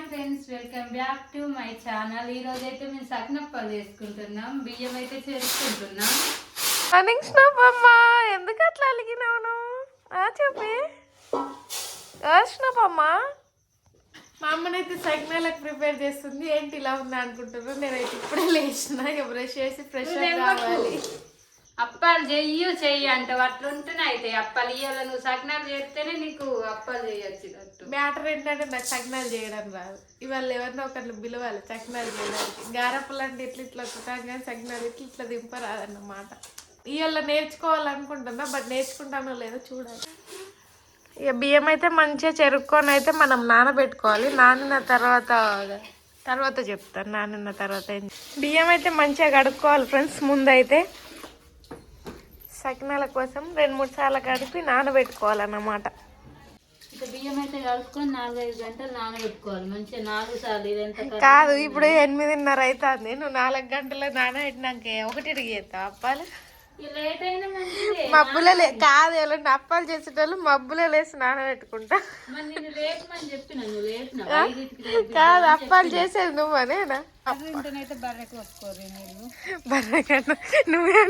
Friends, welcome back to my channel. ఈ రోజు అయితే మేము సకినప్పాలు చేసుకుంటున్నాం. బియ్యం అయితే చేసుకుంటున్నాం. అనించినప్పమ్మా ఎందుకు అట్లా అలిగినావు? చెప్పి వచ్చినప్పమ్మా మా అమ్మనైతే సకినాలకు ప్రిపేర్ చేస్తుంది. ఏంటి ఇలా ఉందా అనుకుంటున్నాను. నేనైతే ఇప్పుడే లేచిన, బ్రష్ చేసి ఫ్రెష్ కావాలి. అప్పాలు చెయ్యి అంటే అట్లుంటేనే అయితే అప్పాలు ఇయ్యాల. నువ్వు సకినాలు చేస్తేనే నీకు అప్పాలు చేయొచ్చు. మ్యాటర్ ఏంటంటే నాకు సకినాలు చేయడం రాదు. ఇవాళ ఎవరినో ఒకరిని పిలవాలి సకినాలు చేయడానికి. గారప్పలు అంటే ఇట్లా వస్తాం కానీ సకినాలు ఇట్లా దింపరాదన్నమాట. ఇవాళ నేర్చుకోవాలనుకుంటున్నా, బట్ నేర్చుకుంటానో లేదో చూడాలి. ఇక బియ్యం అయితే మంచిగా చెరుక్కొని అయితే మనం నానబెట్టుకోవాలి. నానిన తర్వాత చెప్తాను. నానిన తర్వాత బియ్యం అయితే మంచిగా కడుక్కోవాలి ఫ్రెండ్స్. ముందైతే సకినాల కోసం 2-3 సార్లు కడిపి నానబెట్టుకోవాలన్నమాట. ఇక బియ్యం అయితే కలుపుకొని 4-5 గంటలు నానబెట్టుకోవాలి మంచిగా. 4 సార్లు ఇదంతా కాదు, ఇప్పుడు 8:30 అవుతుంది. నువ్వు 4 గంటలు నానబెట్టినాక 1 చేస్తావు అప్పాలు. మబ్బులో కాదు, ఎవరైనా అప్పాలు చేసేటోళ్ళు మబ్బులో లేసి నానబెట్టుకుంటా. కాదు, అప్పాలు చేసేది నువ్వనేనా? బర్రెకన్నా నువ్వే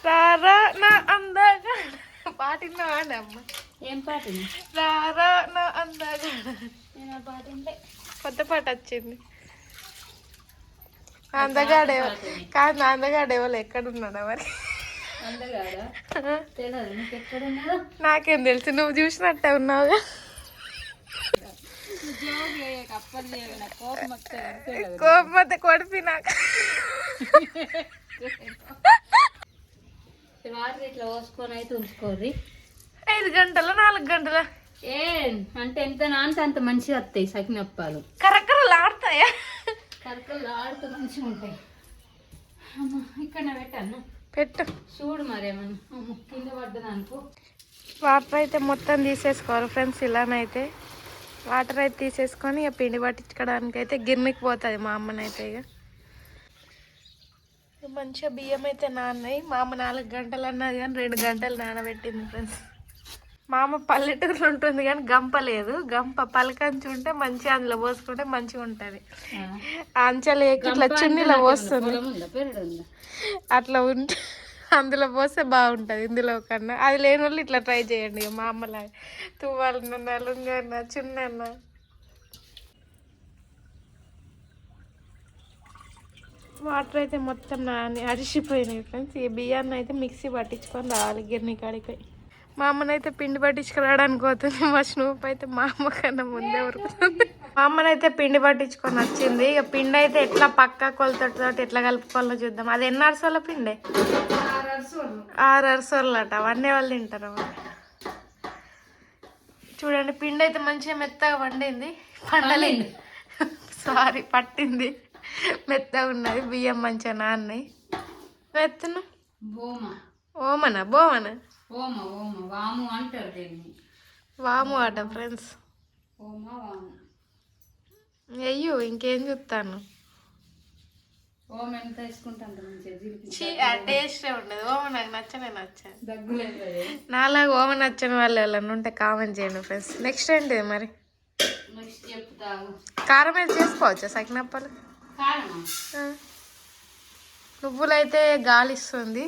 రారా నా అందగా పాటిన్నా అమ్మ. ఏం పాట? రారా నా అందగా పాట కొత్త పాట వచ్చింది. అందగాడేవో కాదు, నా అందగాడేవాళ్ళు ఎక్కడున్నాడా మరి? నాకేం తెలుసు, నువ్వు చూసినట్టే ఉన్నావుగా. కోపం వస్తే కొడిపి నాకు. ఇట్లా పోసుకొని అయితే ఉంచుకోర్రి. 5 గంటలు 4 గంటల అంటే ఎంత నానితే అంత మంచిగా వస్తాయి సకినప్పాలు. కరకరలు ఆడతాయా? కరకరలు ఆడుతూ మంచిగా ఉంటాయి. ఇక్కడ పెట్టాను, పెట్టు చూడు మరేమన్నా కింద పడ్డదనుకో. వాటర్ అయితే మొత్తం తీసేసుకోవాలి ఫ్రెండ్స్. ఇలానైతే వాటర్ అయితే తీసేసుకొని ఇక పిండి పట్టించుకోవడానికి అయితే గిన్నెకి పోతుంది మా అమ్మనైతే. ఇక మంచిగా బియ్యం అయితే నాన్నాయి. మా అమ్మ 4 గంటలు అన్నది కానీ 2 గంటలు నానబెట్టింది ఫ్రెండ్స్. మా అమ్మ పల్లెటూరులో ఉంటుంది కానీ గంప లేదు. గంప పలకంచి ఉంటే మంచిగా అందులో పోసుకుంటే మంచిగా ఉంటుంది. అంచెలేకి ఇట్లా చున్నీలో పోస్తుంది. అట్లా ఉంటే అందులో పోస్తే బాగుంటుంది ఇందులో కన్నా. అది లేని వాళ్ళు ఇట్లా ట్రై చేయండి. మా అమ్మలాగా తువ్వాలన్నా లుంగన్నా చున్నన్నా. వాటర్ అయితే మొత్తం అరిసిపోయినాయి ఫ్రెండ్స్. ఈ బియ్యాన్ని అయితే మిక్సీ పట్టించుకొని రావాలి గిన్నె కాడికి. మా అమ్మనైతే పిండి పట్టించుకురావడానికి పోతుంది. మా స్నూప్ అయితే మా అమ్మ కన్నా ముందే ఉరుకుతుంది. మా అమ్మనైతే పిండి పట్టించుకొని వచ్చింది. ఇక పిండి అయితే ఎట్లా పక్క కొలతతో ఎట్లా కలుపుకోవాలో చూద్దాం. అది ఎన్ని అరసోళ్ళ పిండి? 6 అరసోళ్ళు అట. అవన్నీ వాళ్ళు తింటారు. చూడండి, పిండి అయితే మంచిగా మెత్తగా పండింది. పండలేదు, సారీ, పట్టింది. మెత్తగా ఉన్నది. బియ్యం మంచిగా నాన్నాయి. మెత్తను ఓమనా బోమనా వాము అంటారు దీన్ని. వాము అట ఫ్రెండ్స్. అయ్యో, ఇంకేం చూస్తాను. ఓమ ఎంత వేసుకుంటాను టేస్టే ఉండదు. ఓమ నాకు నచ్చనే నాలాగా ఓమ నచ్చని వాళ్ళు ఎవరన్నా ఉంటే కామెంట్ చేయండి ఫ్రెండ్స్. నెక్స్ట్ ఏంటిది మరి? నెక్స్ట్ చెప్తాను. కారం వేసి చేసుకోవచ్చా సకినప్పాలు? నువ్వులైతే గాలిస్తుంది.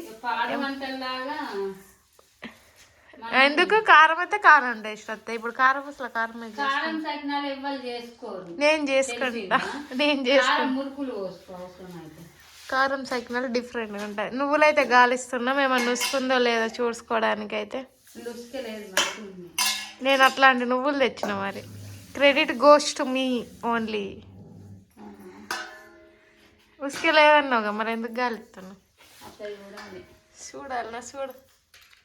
ఎందుకు? కారం అయితే కారం టేస్ట్ వస్తాయి. ఇప్పుడు కారం అసలు కారం నేను చేసుకుంటా. కారం సకినాలు డిఫరెంట్గా ఉంటాయి. నువ్వులైతే గాలిస్తున్నాం. ఏమన్నా నుసుకుందో లేదో చూసుకోవడానికి అయితే. నేను అట్లాంటి నువ్వులు తెచ్చిన. మరి credit goes to me only. ఉసుకెళ్ళేదన్నావుగా, మరి ఎందుకు గాలిస్తున్నావు? చూడాలి నా చూడు.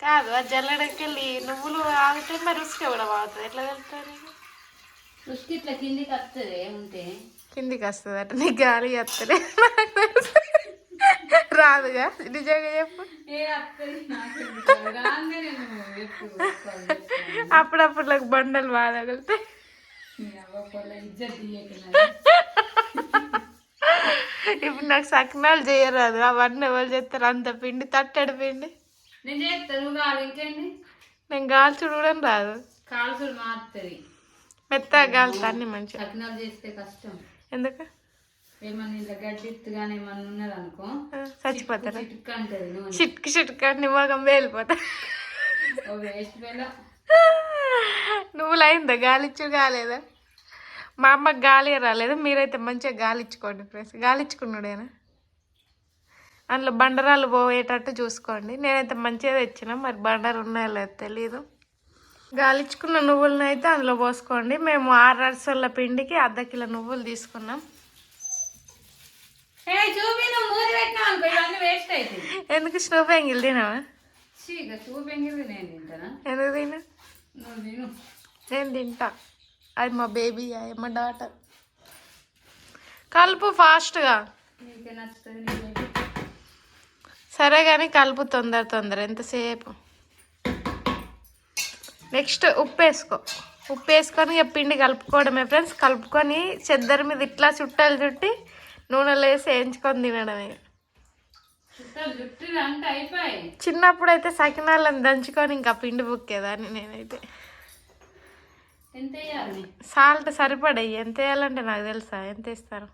కాదు, ఆ జల్లెడకెళ్ళి నువ్వులు ఆగితే మరి ఉసుక కూడా బాగుతుంది. ఎట్లా వెళ్తాను? ఉసుక ఇట్లా కిందికి వస్తుంది. ఉంటే కిందికి వస్తుంది అట. నీకు గాలి వస్తుంది రాదుగా? నిజంగా చెప్పు. అప్పుడప్పుడు నాకు బండలు బాగా తగులుతాయి. ఇప్పుడు నాకు సకినాలు చేయరాదు. అవన్నీ ఎవరు చేస్తారు? అంత పిండి, తట్టడి పిండి. నేను చేస్తాను. ఇంకేంటి నేను గాల్చుడు కూడా రాదు. కాల్సుడు మారుతుంది. మెత్తగా గాలుతా అన్ని మంచిగా. సకినాలు చేస్తే కష్టం. ఎందుకు? ఏమన్నా ఇంట్లో గడ్డిత్తు కానీ ఏమన్నా ఉన్నది అనుకో చచ్చిపోతారా? చిటుక్క అంటది నూనె. చిట్కి చిట్కా నిమ్మకం వెళ్ళిపోతా. ఓ వేస్ట్ వేళ నువ్వులు అయిందా? గాలిచ్చు కాలేదా? మా అమ్మకి గాలి రాలేదు. మీరైతే మంచిగా గాలిచ్చుకోండి ఫ్రెండ్స్. గాలిచ్చుకున్నాడేనా? అందులో బండరాలు పోయేటట్టు చూసుకోండి. నేనైతే మంచిగా తెచ్చిన, మరి బండరు ఉన్నాయో లేదో తెలీదు. గాలిచ్చుకున్న నువ్వులను అయితే అందులో పోసుకోండి. మేము 6 అరసల పిండికి అర్ధ కిలో నువ్వులు తీసుకున్నాం. ఎందుకు స్టవ్ ఎంగిల్ తినావా? ఎందుకు తినా? నేను తింటా. అది మా బేబీ, అది మా డాటర్. కలుపు ఫాస్ట్గా. సరే కానీ కలుపు తొందర ఎంతసేపు. నెక్స్ట్ ఉప్పు వేసుకో. ఉప్పు వేసుకొని ఇక పిండి కలుపుకోవడమే ఫ్రెండ్స్. కలుపుకొని చెద్దరి మీద ఇట్లా చుట్టాలు చుట్టి నూనెలో వేసి వేయించుకొని తినడమే. చిన్నప్పుడు అయితే సకినాలను దంచుకొని ఇంకా పిండి బుక్కేదాన్ని నేనైతే. సాల్ట్ సరిపడయ్యి. ఎంత వేయాలంటే నాకు తెలుసా ఎంత వేస్తారు.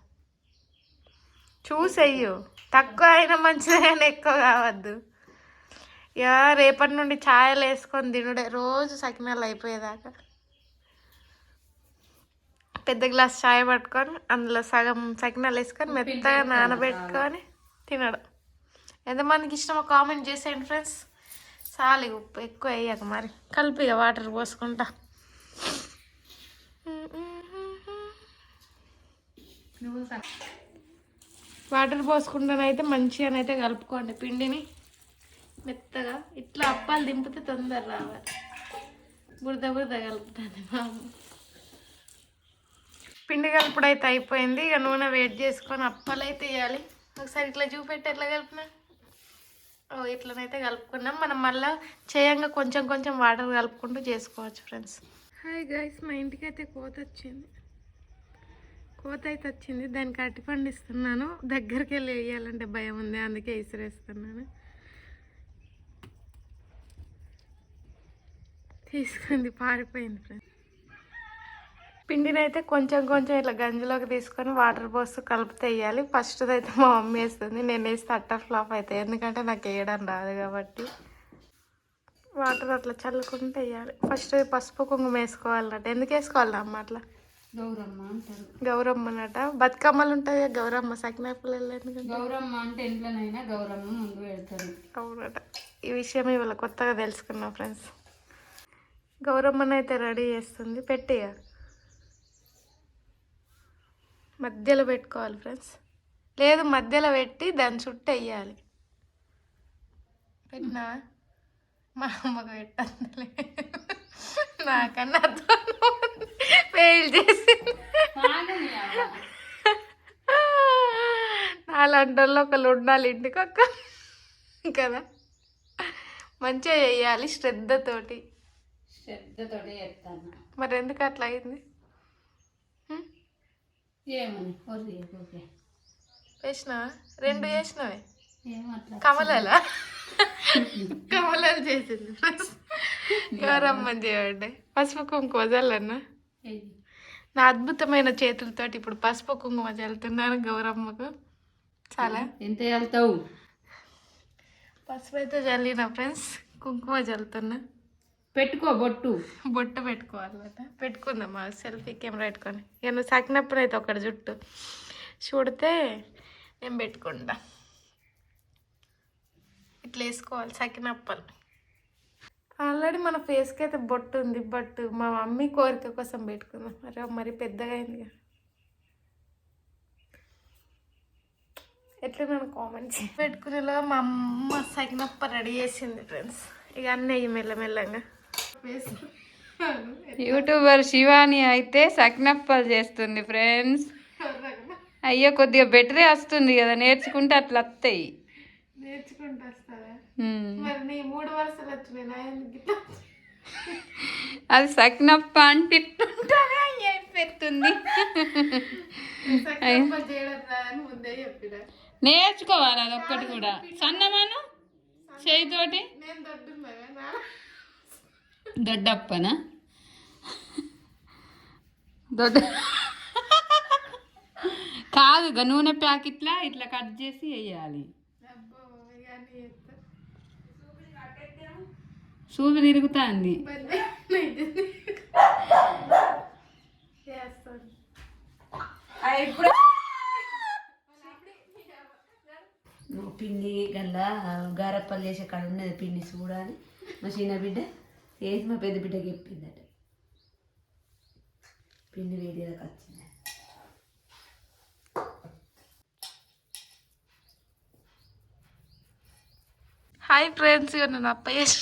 చూసెయ్యు. తక్కువ అయినా మంచిదే కానీ ఎక్కువ కావద్దు. ఇక రేపటి నుండి ఛాయలు వేసుకొని తినుడే రోజు సకినాలు అయిపోయేదాకా. పెద్ద గ్లాస్ ఛాయ్ పట్టుకొని అందులో సగం సకినాలు వేసుకొని మెత్తగా నానబెట్టుకొని తినడం. ఎంతమందికి ఇష్టమో కామెంట్ చేసేయండి ఫ్రెండ్స్. చాలు ఉప్పు ఎక్కువ వేయక మరి. కలిపి వాటర్ పోసుకుంటా. వాటర్ పోసుకుంటానైతే మంచిగానైతే కలుపుకోండి పిండిని మెత్తగా. ఇట్లా అప్పాలు దింపితే తొందర రావాలి. బురద కలుపుతుంది మా అమ్మ. పిండి కలుపుడు అయితే అయిపోయింది. ఇక నూనె వేడి చేసుకొని అప్పాలు అయితే వేయాలి. ఒకసారి ఇట్లా చూపెట్టి ఎట్లా కలిపినా. ఇట్లనైతే కలుపుకున్నాం. మనం మళ్ళీ చేయంగా కొంచెం వాటర్ కలుపుకుంటూ చేసుకోవచ్చు ఫ్రెండ్స్. హాయ్ గైస్, మా ఇంటికి అయితే కోత అయితే వచ్చింది. దానికి అరటిపండు ఇస్తున్నాను. దగ్గరికి వెళ్ళి వేయాలంటే భయం ఉంది, అందుకే ఇసిరేస్తున్నాను. తీసుకుంది, పారిపోయింది ఫ్రెండ్స్. పిండిని అయితే కొంచెం ఇట్లా గంజిలోకి తీసుకొని వాటర్ పోస్తూ కలిపితే వేయాలి. ఫస్ట్ అయితే మా మమ్మీ వేస్తుంది, నేను వేస్తే అట్టర్ ఫ్లాప్ అవుతాయి. ఎందుకంటే నాకు వేయడం రాదు కాబట్టి. వాటర్ అట్లా చల్లుకుంటే వేయాలి. ఫస్ట్ పసుపు కుంకుమ వేసుకోవాలన్నట్టు. ఎందుకు వేసుకోవాలి అమ్మ అట్లా? గౌరమ్మ అంటారు. గౌరమ్మ అన్నట. బతుకమ్మలు ఉంటాయి గౌరమ్మ సకినాపులు. గౌరమ్మ అంటే ఇంట్లోనైనా గౌరమ్మ ముందు పెడతారు. అవునట. ఈ విషయం ఇవాళ కొత్తగా తెలుసుకున్నాం ఫ్రెండ్స్. గౌరమ్మనైతే రెడీ చేస్తుంది. పెట్టిగా మధ్యలో పెట్టుకోవాలి ఫ్రెండ్స్. లేదు, మధ్యలో పెట్టి దాని చుట్టూ వేయాలి. పెట్టినా మా అమ్మకు పెట్టలే, నాకన్నా ఫెయిల్ చేసి. నాలాంటి వాళ్ళు ఒకళ్ళు ఉండాలి ఇంటికి కదా. మంచిగా చేయాలి శ్రద్ధతోటి చేస్తాను. మరి ఎందుకు అట్లా అయింది? వేసినా 2 వేసినవే. కమలాలు చేసింది గౌరమ్మని చేయండి. పసుపు కుంకుమ చల్లన్నా. నా అద్భుతమైన చేతులతోటి ఇప్పుడు పసుపు కుంకుమ చల్లుతున్నాను గౌరమ్మకు. చాలా ఎంత చల్లుతావు? పసుపు అయితే చల్లిన ఫ్రెండ్స్, కుంకుమ చల్లుతున్నా. పెట్టుకో బొట్టు పెట్టుకోవాలన్నమాట. పెట్టుకుందామా సెల్ఫీ కెమెరా పెట్టుకొని. ఇక నువ్వు సకినప్పుడు అయితే ఒకటి జుట్టు చూడితే నేను పెట్టుకుంటా. ఇట్లా వేసుకోవాలి సకినప్పలు. ఆల్రెడీ మన ఫేస్కి అయితే బొట్టు ఉంది, బట్ మా మమ్మీ కోరిక కోసం పెట్టుకుందాం. మరి పెద్దగా అయింది కదా. ఎట్లా నన్ను కామెంట్స్ పెట్టుకునేలా మా అమ్మ సకినప్ప రెడీ చేసింది ఫ్రెండ్స్. ఇక అన్నీ మెల్లమెల్లగా యూట్యూబర్ శివాని అయితే సకినప్పలు చేస్తుంది ఫ్రెండ్స్. అయ్యో కొద్దిగా బెటరే వస్తుంది కదా, నేర్చుకుంటే అట్లా వస్తాయి. నేర్చుకుంటూ వస్తుందా? మరి నీ 3 వరుసలు వచ్చినాయి. అది సకినప్ప అంటే పెడుతుంది. నేర్చుకోవాలి అదొక్కటి కూడా. సన్నమాను చేయితోటి దొడ్డప్పనా దొడ్డ కాదు ఇక నూనె ప్యాకెట్లా ఇట్లా కట్ చేసి వేయాలి. సూపు తిరుగుతుంది. నువ్వు పిండి గల్లా గారప్పలు చేసే కాడ ఉన్నది పిండి చూడాలి. మా చిన్న బిడ్డ వేసి మా పెద్ద బిడ్డకి చెప్పిందట పిండి వేడి వచ్చింది. హాయ్ ఫ్రెండ్స్, నేను అప్ప చేసి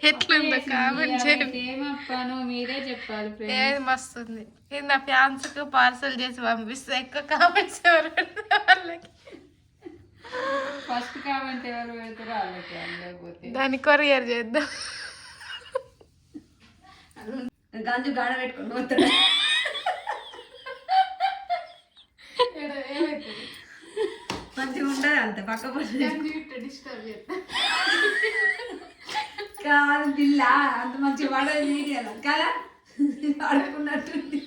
ఎట్లుందో కామెంట్ చేయండి. ఏమప్పాను మీరే చెప్పాలి ఫ్రెండ్స్. ఏది మస్తుంది. ఇది నా ఫ్యాన్స్కి పార్సల్ చేసి పంపిస్తే ఎక్కువ కామెంట్స్ ఎవరు పెడతారు వాళ్ళకి. ఫస్ట్ కామెంట్ ఎవరు పెడతారో వాళ్ళకి అందకపోతే దాన్ని కొరియర్ చేద్దాం. గాంజు గాడ పెట్టుకుని పోతాడు. మంచిగా ఉంటుంది అంత పక్క డిస్టర్బ్ చేద్దాం. కాదు పిల్ల అంత మంచిగా పడదు కదా ఆడుకున్నట్టుంది.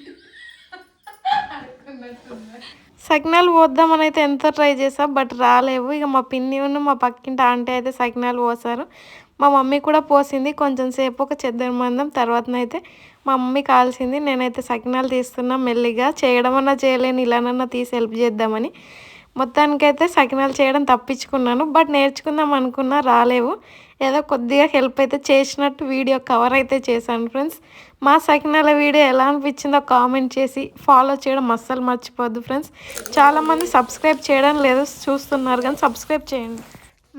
సకినాలు పోద్దామని అయితే ఎంత ట్రై చేసా బట్ రాలేవు. ఇక మా పిన్ని ఉన్న మా పక్కింటి ఆంటీ అయితే సకినాలు పోసారు. మా మమ్మీ కూడా పోసింది కొంచెం సేపు, ఒక చెద్దరు మందం. తర్వాతనైతే మా మమ్మీ కాల్సింది. నేనైతే సకినాలు తీస్తున్నా మెల్లిగా. చేయడం అన్నా చేయలేను, ఇలానన్నా తీసి హెల్ప్ చేద్దామని. మొత్తానికైతే సకినాలు చేయడం తప్పించుకున్నాను. బట్ నేర్చుకుందాం అనుకున్నా రాలేవు. ఏదో కొద్దిగా హెల్ప్ అయితే చేసినట్టు వీడియో కవర్ అయితే చేశాను ఫ్రెండ్స్. మా సకినాల వీడియో ఎలా అనిపించిందో కామెంట్ చేసి ఫాలో చేయడం అస్సలు మర్చిపోద్దు ఫ్రెండ్స్. చాలామంది సబ్స్క్రైబ్ చేయడం లేదు, చూస్తున్నారు కానీ సబ్స్క్రైబ్ చేయండి.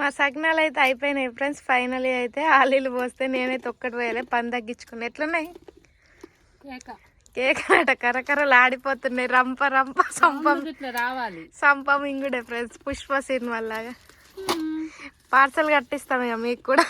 మా సకినాలు అయితే అయిపోయినాయి ఫ్రెండ్స్. ఫైనలీ అయితే ఆలీలు పోస్తే నేనైతే ఒక్కటి పోయలే, పని తగ్గించుకున్నా. ఎట్లున్నాయి కేక్ అట కరకరలు ఆడిపోతున్నాయి. రంప రంప సంపం రావాలి సంపం ఇంగుడే ఫ్రెండ్స్, పుష్ప సినిమా లాగా. పార్సల్ కట్టిస్తాం ఇక మీకు కూడా.